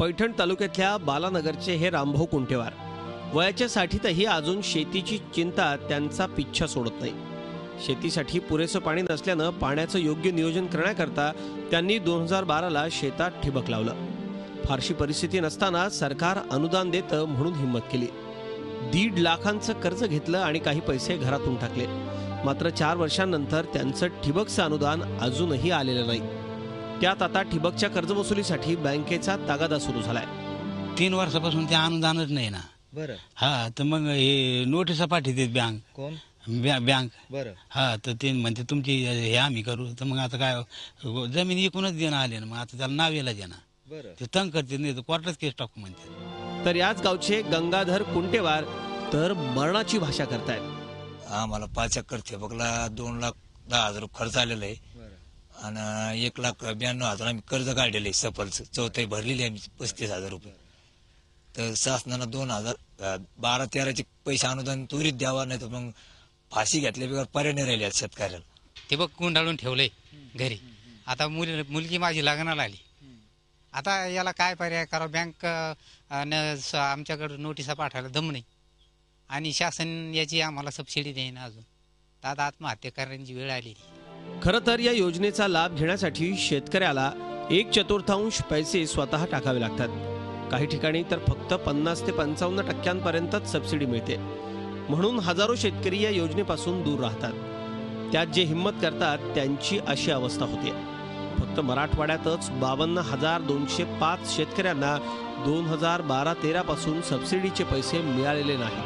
पैठण तालुक्यातल्या बालानगरचे हे रामभाऊ कुंटेवार वयाच्या साठीतही अजून शेतीची चिंता त्यांचा पिच्छा सोडत नाही। शेतीसाठी पुरेसं पाणी नसल्यानं पाण्याचं योग्य नियोजन करण्याकरता त्यांनी 2012ला शेतात ठिबक लावलं। फारशी परिस्थिती नसताना सरकार अनुदान देतं म्हणून हिम्मत केली। 1.5 लाखांचं कर्ज घेतलं आणि काही पैसे घरातून टाकले। मात्र 4 वर्षांनंतर त्यांचं ठिबकचं अनुदान अजूनही आलेलं नाही। त्यात आता ठिबकच्या कर्जवसुलीसाठी बँकेचा तगादा सुरू झालाय। 3 वर्षापासून ते अनुदानच नाही ना। बरं, हा तर मग हे नोटिसा पाठवते बँक। कोण? बँक। बरं, हा तर ते म्हणते तुमची हे आम्ही करू। तर मग आता काय जमीन एकूणच देणं आले ना, मग आता त्याला नावेला देणं। बरं, ते तंग करते, नाही तर कोर्टात केस टाकू म्हणते। तर याच गावचे गंगाधर कुंटेवार तर मरणाची भाषा करतायत। आम्हाला 5 एकर ठिबकला 2,10,000 खर्च आलेला आहे बरं, आणि 1,92,000 आम्ही कर्ज काढलेलं आहे। सफलचं चौथाई भरलेली आहे 35,000 रुपये। तर शासनानं 2012-13चे पैसे अनुदान त्वरित द्यावा, नाही तर मग फाशी घेतल्याबरोबर पर्याय नाही राहिले शेतकऱ्याला। ठिबक गुंडाळून ठेवलंय घरी। आता मुलगी माझी लग्नाला आली। आता याला काय पर्याय करावं? बँक आमच्याकडे नोटिसा पाठवायला दम नाही आणि शासन याची आम्हाला सबसिडी देईना अजून। तर आता आत्महत्या करण्याची वेळ आली। खरं तर या योजनेचा लाभ घेण्यासाठी शेतकऱ्याला 1/4 पैसे स्वतः टाकावे लागतात। काही ठिकाणी तर फक्त 50 ते 55% सबसिडी मिळते। म्हणून हजारो शेतकरी या योजनेपासून दूर राहतात। त्यात जे हिम्मत करतात त्यांची अशी अवस्था होते। फक्त मराठवाड्यातच 52,205 शेतकऱ्यांना 2012-13 पासून सबसिडीचे पैसे मिळालेले नाही।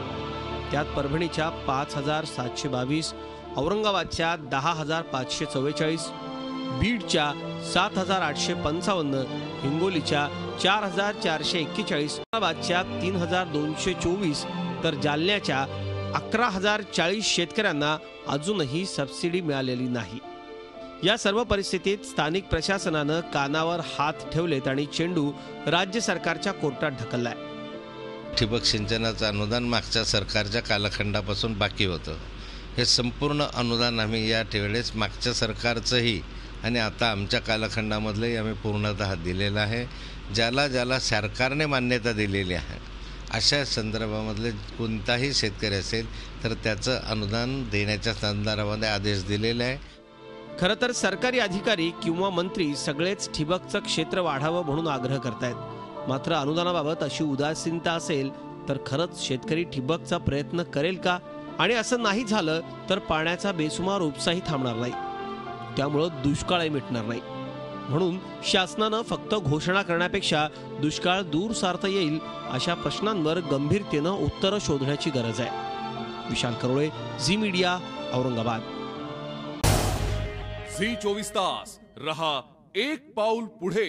त्यात परभणीच्या 5,722, औरंगाबादच्या 10,544, बीडच्या 7,855, हिंगोलीच्या 4,441, औरंगाबादच्या 3,224 तर जालन्याच्या 11,040 शेतकऱ्यांना अजूनही सबसिडी मिळालेली नाही। या सर्व परिस्थितीत स्थानिक प्रशासनानं कानावर हात ठेवलेत आणि चेंडू राज्य सरकारच्या कोर्टात ढकललाय। ठिबक सिंचनाचं अनुदान मागच्या सरकारच्या कालखंडापासून बाकी होतं। हे संपूर्ण अनुदान आम्ही या वेळेस मागच्या सरकारचंही आणि आता आमच्या कालखंडामधलंही आम्ही पूर्णतः दिलेलं आहे। ज्याला ज्याला सरकारने मान्यता दिलेली आहे अशा संदर्भामधले कोणताही शेतकरी असेल तर त्याचं अनुदान देण्याच्या संदर्भामध्ये आदेश दिलेले आहे। खरं तर सरकारी अधिकारी किंवा मंत्री सगळेच ठिबकचं क्षेत्र वाढावं म्हणून आग्रह करतायत। मात्र अनुदानाबाबत अशी उदासीनता असेल तर खरंच शेतकरी ठिबकचा प्रयत्न करेल का? आणि असं नाही झालं तर पाण्याचा बेसुमार उपसाही थांबणार नाही, त्यामुळं दुष्काळही मिटणार नाही। म्हणून शासनानं फक्त घोषणा करण्यापेक्षा दुष्काळ दूर सारता येईल अशा प्रश्नांवर गंभीरतेनं उत्तरं शोधण्याची गरज आहे। विशाल करोळे, झी मीडिया, औरंगाबाद। झी 24 तास रहा एक पाऊल पुढे।